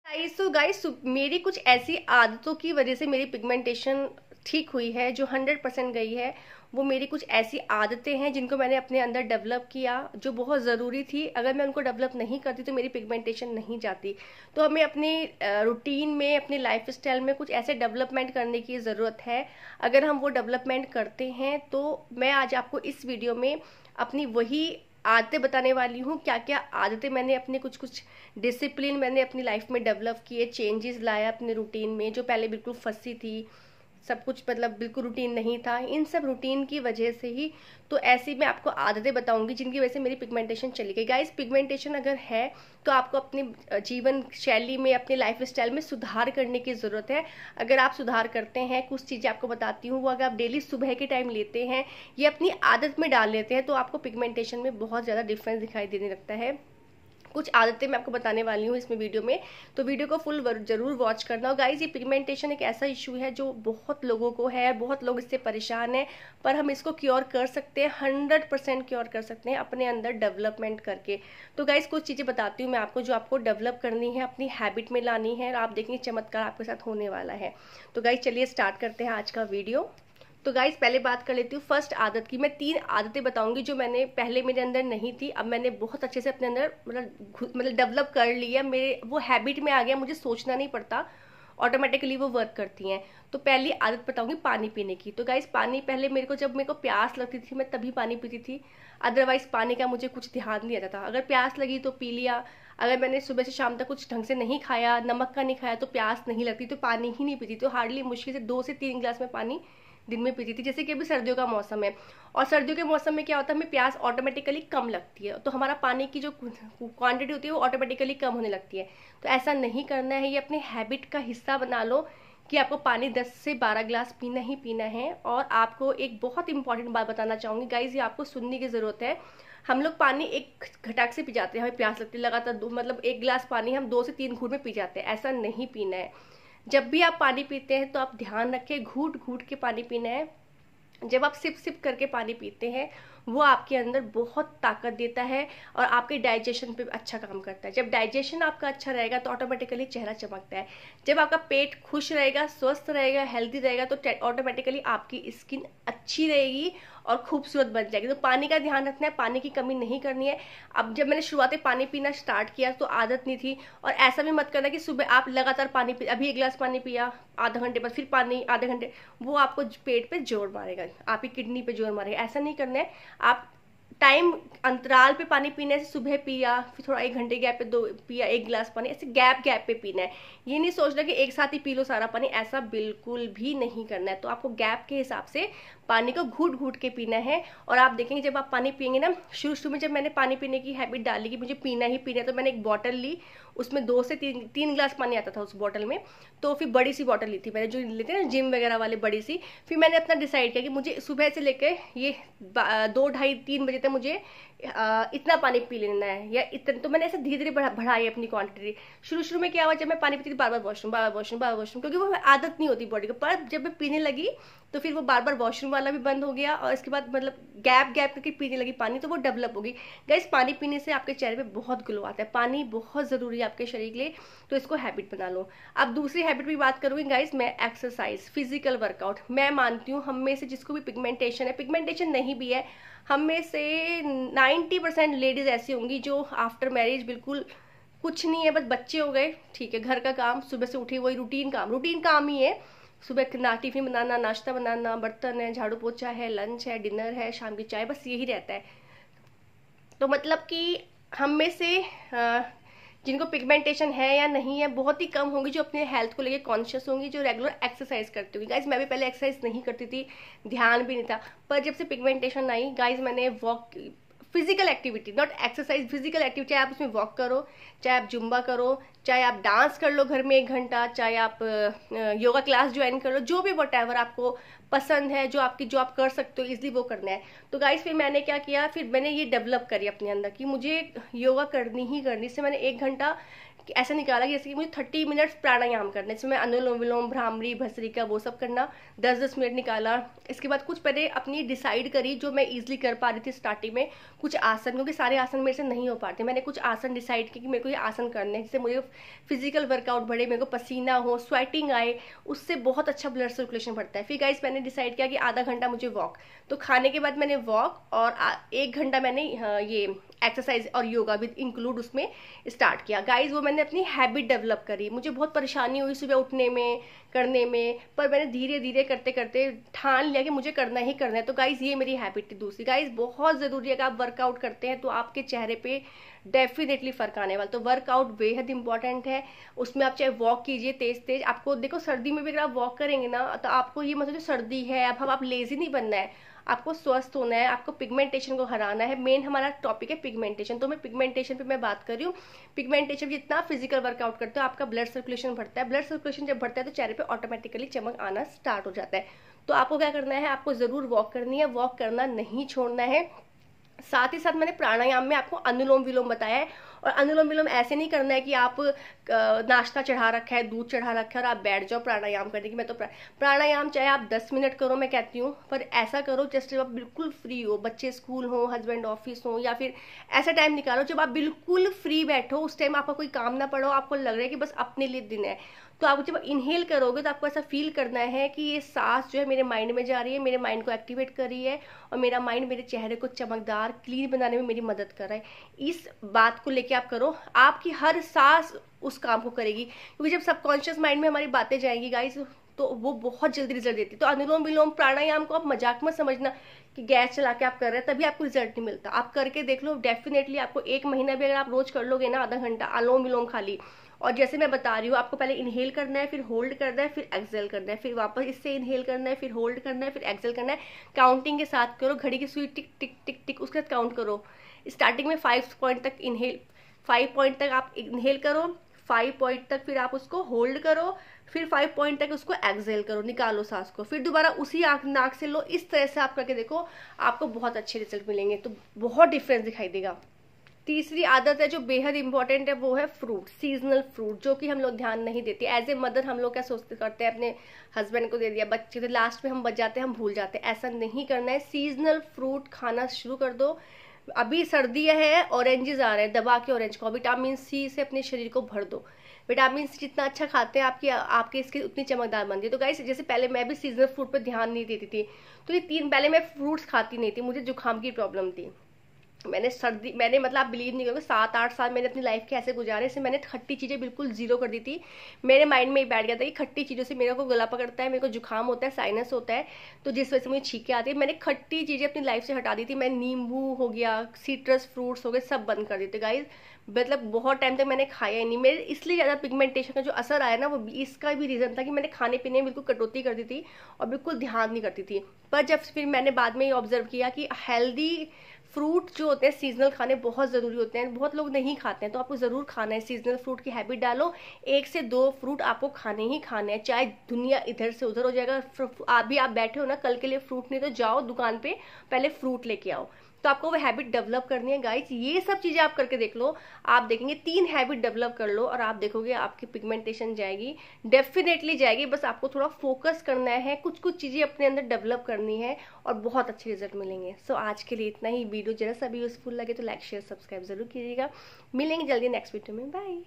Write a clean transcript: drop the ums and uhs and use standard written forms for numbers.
Guys मेरी कुछ ऐसी आदतों की वजह से मेरी पिगमेंटेशन ठीक हुई है जो 100% गई है। वो मेरी कुछ ऐसी आदतें हैं जिनको मैंने अपने अंदर डेवलप किया, जो बहुत ज़रूरी थी। अगर मैं उनको डेवलप नहीं करती तो मेरी पिगमेंटेशन नहीं जाती। तो हमें अपनी रूटीन में, अपनी लाइफ स्टाइल में कुछ ऐसे डेवलपमेंट करने की ज़रूरत है। अगर हम वो डेवलपमेंट करते हैं तो मैं आज आपको इस वीडियो में अपनी वही आदतें बताने वाली हूँ। क्या क्या आदतें मैंने अपने कुछ कुछ डिसिप्लिन मैंने अपनी लाइफ में डेवलप किए, चेंजेस लाया अपने रूटीन में, जो पहले बिल्कुल फंसी थी, सब कुछ मतलब बिल्कुल रूटीन नहीं था। इन सब रूटीन की वजह से ही तो ऐसी मैं आपको आदतें बताऊंगी जिनकी वजह से मेरी पिगमेंटेशन चली गई। गाइस, पिगमेंटेशन अगर है तो आपको अपनी जीवन शैली में, अपनी लाइफ स्टाइल में सुधार करने की ज़रूरत है। अगर आप सुधार करते हैं, कुछ चीज़ें आपको बताती हूँ, वो अगर आप डेली सुबह के टाइम लेते हैं, ये अपनी आदत में डाल लेते हैं, तो आपको पिगमेंटेशन में बहुत ज़्यादा डिफरेंस दिखाई देने लगता है। कुछ आदतें मैं आपको बताने वाली हूँ इसमें वीडियो में, तो वीडियो को फुल जरूर वॉच करना। और गाइज, ये पिगमेंटेशन एक ऐसा इशू है जो बहुत लोगों को है, बहुत लोग इससे परेशान हैं, पर हम इसको क्योर कर सकते हैं, 100% क्योर कर सकते हैं अपने अंदर डेवलपमेंट करके। तो गाइज, कुछ चीज़ें बताती हूँ मैं आपको जो आपको डेवलप करनी है, अपनी हैबिट में लानी है, और आप देखेंगे चमत्कार आपके साथ होने वाला है। तो गाइज, चलिए स्टार्ट करते हैं आज का वीडियो। तो गाइज, पहले बात कर लेती हूँ फर्स्ट आदत की। मैं 3 आदतें बताऊंगी जो मैंने पहले मेरे अंदर नहीं थी, अब मैंने बहुत अच्छे से अपने अंदर मतलब डेवलप कर लिया। मेरे वो हैबिट में आ गया, मुझे सोचना नहीं पड़ता, ऑटोमेटिकली वो वर्क करती हैं। तो पहली आदत बताऊंगी पानी पीने की। तो गाइज, पानी पहले जब मेरे को प्यास लगती थी मैं तभी पानी पीती थी, अदरवाइज पानी का मुझे कुछ ध्यान नहीं आता था। अगर प्यास लगी तो पी लिया, अगर मैंने सुबह से शाम तक कुछ ढंग से नहीं खाया, नमक का नहीं खाया, तो प्यास नहीं लगती तो पानी ही नहीं पीती। तो हार्डली मुश्किल से 2 से 3 गिलास में पानी दिन में पीती थी। जैसे कि अभी सर्दियों का मौसम है, और सर्दियों के मौसम में क्या होता है, हमें प्यास ऑटोमेटिकली कम लगती है, तो हमारा पानी की जो क्वांटिटी होती है वो ऑटोमेटिकली कम होने लगती है। तो ऐसा नहीं करना है, ये अपने हैबिट का हिस्सा बना लो कि आपको पानी 10 से 12 गिलास पीना ही पीना है। और आपको एक बहुत इंपॉर्टेंट बात बताना चाहूँगी गाइज, ये आपको सुनने की ज़रूरत है। हम लोग पानी एक घटाक से पी जाते हैं, हमें प्यास लगती है लगातार, मतलब 1 गिलास पानी हम 2 से 3 घूंट में पी जाते हैं। ऐसा नहीं पीना है। जब भी आप पानी पीते हैं तो आप ध्यान रखें, घूट घूट के पानी पीना है। जब आप सिप सिप करके पानी पीते हैं, वो आपके अंदर बहुत ताकत देता है और आपके डाइजेशन पे अच्छा काम करता है। जब डाइजेशन आपका अच्छा रहेगा तो ऑटोमेटिकली चेहरा चमकता है। जब आपका पेट खुश रहेगा, स्वस्थ रहेगा, हेल्दी रहेगा, तो ऑटोमेटिकली आपकी स्किन अच्छी रहेगी और खूबसूरत बन जाएगी। तो पानी का ध्यान रखना है, पानी की कमी नहीं करनी है। अब जब मैंने शुरुआत में पानी पीना स्टार्ट किया तो आदत नहीं थी। और ऐसा भी मत करना कि सुबह आप लगातार पानी पी, अभी 1 गिलास पानी पिया, आधा घंटे बाद फिर पानी, आधे घंटे, वो आपको पेट पे जोर मारेगा, आपकी किडनी पे जोर मारेगा। ऐसा नहीं करना है। आप टाइम अंतराल पे पानी पीने से, सुबह पिया, फिर थोड़ा 1 घंटे गैप पे 2 पिया 1 गिलास पानी, ऐसे गैप गैप पे पीना है। ये नहीं सोचना कि एक साथ ही पी लो सारा पानी, ऐसा बिल्कुल भी नहीं करना है। तो आपको गैप के हिसाब से पानी को घूट घूट के पीना है। और आप देखेंगे जब आप पानी पियेंगे ना, शुरू शुरू में जब मैंने पानी पीने की हैबिट डाली कि मुझे पीना ही पीना है, तो मैंने एक बॉटल ली, उसमें 2 से 3 गिलास पानी आता था उस बॉटल में। तो फिर बड़ी सी बॉटल ली थी मैंने, जो लेते हैं ना जिम वगैरह वाले, बड़ी सी। फिर मैंने अपना डिसाइड किया कि मुझे सुबह से लेकर ये 2, ढाई, 3 बजे तक मुझे इतना पानी पी लेना है, या इतना। तो मैंने ऐसे धीरे धीरे बढ़ाई अपनी क्वांटिटी। शुरू शुरू में क्या हुआ, जब मैं पानी पीती थी बार बार वॉशरूम, बार बार वॉशरूम, बार वॉशरूम, क्योंकि वो आदत नहीं होती बॉडी को। पर जब मैं पीने लगी तो फिर वो बार बार वॉशरूम वाला भी बंद हो गया, और इसके बाद मतलब गैप गैप करके पीने लगी पानी, तो वो डेवलप होगी। गाइस, पानी पीने से आपके चेहरे पे बहुत ग्लो आता है। पानी बहुत ज़रूरी है आपके शरीर के लिए, तो इसको हैबिट बना लो। अब दूसरी हैबिट भी बात करूँगी गाइस, मैं एक्सरसाइज, फिजिकल वर्कआउट। मैं मानती हूँ हम में से जिसको भी पिगमेंटेशन है, पिगमेंटेशन नहीं भी है, हम में से 90% लेडीज ऐसी होंगी जो आफ्टर मैरिज बिल्कुल कुछ नहीं है, बस बच्चे हो गए, ठीक है, घर का काम, सुबह से उठी वही रूटीन काम ही है। सुबह ना टिफिन बनाना, नाश्ता बनाना, बर्तन है, झाड़ू पोछा है, लंच है, डिनर है, शाम की चाय, बस यही रहता है। तो मतलब कि हम में से जिनको पिगमेंटेशन है या नहीं है, बहुत ही कम होंगी जो अपने हेल्थ को लेके कॉन्शियस होंगी, जो रेगुलर एक्सरसाइज करती होंगी। गाइज, मैं भी पहले एक्सरसाइज नहीं करती थी, ध्यान भी नहीं था, पर जब से पिगमेंटेशन आई गाइज, मैंने walk, physical activity, not exercise, physical activity, चाहे आप उसमें वॉक करो, चाहे आप जुम्बा करो, चाहे आप डांस कर लो घर में 1 घंटा, चाहे आप योगा क्लास ज्वाइन कर लो, जो भी वट आपको पसंद है, जो आप कर सकते हो इजिली, वो करना है। तो गाइस, फिर मैंने क्या किया, फिर मैंने ये डेवलप करी अपने अंदर कि मुझे योगा करनी ही करनी। इससे मैंने 1 घंटा कि ऐसा निकाला कि जैसे कि मुझे 30 मिनट्स प्राणायाम करना है, इसमें अनुलोम विलोम, भ्रामरी, भस्त्रिका वो सब करना, 10-10 मिनट निकाला। इसके बाद कुछ मैंने अपनी डिसाइड करी जो मैं ईजिली कर पा रही थी स्टार्टिंग में, कुछ आसन, क्योंकि सारे आसन मेरे से नहीं हो पाते, मैंने कुछ आसन डिसाइड किए कि मेरे को ये आसन करने हैं जिससे मुझे फिजिकल वर्कआउट बढ़े, मेरे को पसीना हो, स्वेटिंग आए, उससे बहुत अच्छा ब्लड सर्कुलेशन बढ़ता है। फिर गाइस मैंने डिसाइड किया कि आधा घंटा मुझे वॉक, तो खाने के बाद मैंने वॉक और 1 घंटा मैंने ये एक्सरसाइज और योगा भी इंक्लूड उसमें स्टार्ट किया। गाइज वो मैंने अपनी हैबिट डेवलप करी, मुझे बहुत परेशानी हुई सुबह उठने में, करने में, पर मैंने धीरे धीरे करते करते ठान लिया कि मुझे करना ही करना है। तो गाइज ये मेरी हैबिट थी। दूसरी गाइज बहुत ज़रूरी है कि आप वर्कआउट करते हैं तो आपके चेहरे पे डेफिनेटली फर्क आने वाला, तो वर्कआउट बेहद इंपॉर्टेंट है। उसमें आप चाहे वॉक कीजिए तेज तेज, आपको देखो सर्दी में भी अगर आप वॉक करेंगे ना तो आपको ये मतलब सर्दी है अब आप लेजी नहीं बनना है, आपको स्वस्थ होना है, आपको पिगमेंटेशन को हराना है। मेन हमारा टॉपिक है पिगमेंटेशन, तो मैं पिगमेंटेशन पे मैं बात कर रही हूँ। पिगमेंटेशन जितना फिजिकल वर्कआउट करते हो आपका ब्लड सर्कुलेशन बढ़ता है, ब्लड सर्कुलेशन जब बढ़ता है तो चेहरे पे ऑटोमेटिकली चमक आना स्टार्ट हो जाता है। तो आपको क्या करना है, आपको जरूर वॉक करनी है, वॉक करना नहीं छोड़ना है। साथ ही साथ मैंने प्राणायाम में आपको अनुलोम विलोम बताया है, और अनुलोम विलोम ऐसे नहीं करना है कि आप नाश्ता चढ़ा रखा है, दूध चढ़ा रखा है और आप बैठ जाओ प्राणायाम करने की। मैं तो प्राणायाम चाहे आप 10 मिनट करो मैं कहती हूँ, पर ऐसा करो जस्ट जब आप बिल्कुल फ्री हो, बच्चे स्कूल हो, हस्बैंड ऑफिस हो, या फिर ऐसा टाइम निकालो जब आप बिल्कुल फ्री बैठो, उस टाइम आपका कोई काम ना पड़ो, आपको लग रहा है कि बस अपने लिए दिन है। तो आप जब इनहेल करोगे तो आपको ऐसा फील करना है कि ये सांस जो है मेरे माइंड में जा रही है, मेरे माइंड को एक्टिवेट कर रही है, और मेरा माइंड मेरे चेहरे को चमकदार क्लीन बनाने में मेरी मदद कर रहा है। इस बात को लेके आप करो, आपकी हर सांस उस काम को करेगी, क्योंकि जब सबकॉन्शियस माइंड में हमारी बातें जाएंगी गाइस तो वो बहुत जल्दी रिजल्ट देती है। तो अनुलोम विलोम प्राणायाम को आप मजाक मत समझना कि गैस चला के आप कर रहे हैं तभी आपको रिजल्ट नहीं मिलता, आप करके देख लो, डेफिनेटली आपको 1 महीना भी अगर आप रोज कर लोगे ना आधा घंटा अनुलोम विलोम खाली, और जैसे मैं बता रही हूँ आपको पहले इनहेल करना है, फिर होल्ड करना है, फिर एक्सेल करना है, फिर वापस इससे इनहेल करना है, फिर होल्ड करना है, फिर एक्सेल करना है। काउंटिंग के साथ करो, घड़ी की सुई टिक टिक टिक टिक उसके साथ काउंट करो। स्टार्टिंग में 5 पॉइंट तक इनहेल, 5 पॉइंट तक आप इनहेल करो, 5 पॉइंट तक फिर आप उसको होल्ड करो, फिर 5 पॉइंट तक उसको एक्सेल करो, निकालो सांस को, फिर दोबारा उसी नाक से लो। इस तरह से आप करके देखो, आपको बहुत अच्छे रिजल्ट मिलेंगे, तो बहुत डिफरेंस दिखाई देगा। तीसरी आदत है जो बेहद इंपॉर्टेंट है, वो है फ्रूट, सीजनल फ्रूट, जो कि हम लोग ध्यान नहीं देते। एज ए मदर हम लोग क्या सोचते करते हैं, अपने हस्बैंड को दे दिया, बच्चे तो लास्ट में हम बच जाते हैं, हम भूल जाते हैं। ऐसा नहीं करना है, सीजनल फ्रूट खाना शुरू कर दो। अभी सर्दी है, ऑरेंजेस आ रहे हैं, दबा के ऑरेंज को, विटामिन सी से अपने शरीर को भर दो। विटामिन सी जितना अच्छा खाते हैं आपके स्किन उतनी चमकदार बनती है। तो गाइस जैसे पहले मैं भी सीजनल फ्रूट पर ध्यान नहीं देती थी, तो ये पहले मैं फ्रूट्स खाती नहीं थी, मुझे जुकाम की प्रॉब्लम थी। मैंने मतलब आप बिलीव नहीं करोगे 7-8 साल मैंने अपनी लाइफ के ऐसे गुजारे, से मैंने खट्टी चीज़ें बिल्कुल जीरो कर दी थी। मेरे माइंड में ही बैठ गया था कि खट्टी चीज़ों से मेरे को गला पकड़ता है, मेरे को जुकाम होता है, साइनस होता है, तो जिस वजह से मुझे छींके आती है। मैंने खट्टी चीज़ें अपनी लाइफ से हटा दी थी। मैं नींबू हो गया, सिट्रस फ्रूट्स हो गए, सब बंद कर देते गाइज। मतलब बहुत टाइम तक मैंने खाया ही नहीं। मेरे इसलिए ज़्यादा पिगमेंटेशन का जो असर आया ना, वो इसका भी रीज़न था कि मैंने खाने पीने में बिल्कुल कटौती कर दी थी और बिल्कुल ध्यान नहीं करती थी। पर जब फिर मैंने बाद में ये ऑब्जर्व किया कि हेल्दी फ्रूट जो होते हैं सीजनल खाने बहुत ज़रूरी होते हैं, बहुत लोग नहीं खाते हैं, तो आपको ज़रूर खाना है। सीजनल फ्रूट की हैबिट डालो, 1 से 2 फ्रूट आपको खाने ही खाने हैं, चाहे दुनिया इधर से उधर हो जाएगा। आप बैठे हो ना, कल के लिए फ्रूट नहीं तो जाओ दुकान पे पहले फ्रूट लेके आओ। तो आपको वो हैबिट डेवलप करनी है गाइस। ये सब चीज़ें आप करके देख लो, आप देखेंगे 3 हैबिट डेवलप कर लो और आप देखोगे आपकी पिगमेंटेशन जाएगी, डेफिनेटली जाएगी। बस आपको थोड़ा फोकस करना है, कुछ कुछ चीज़ें अपने अंदर डेवलप करनी है और बहुत अच्छे रिजल्ट मिलेंगे। सो आज के लिए इतना ही। वीडियो जरा सा भी यूजफुल लगे तो लाइक शेयर सब्सक्राइब जरूर कीजिएगा। मिलेंगे जल्दी नेक्स्ट वीडियो में, बाय।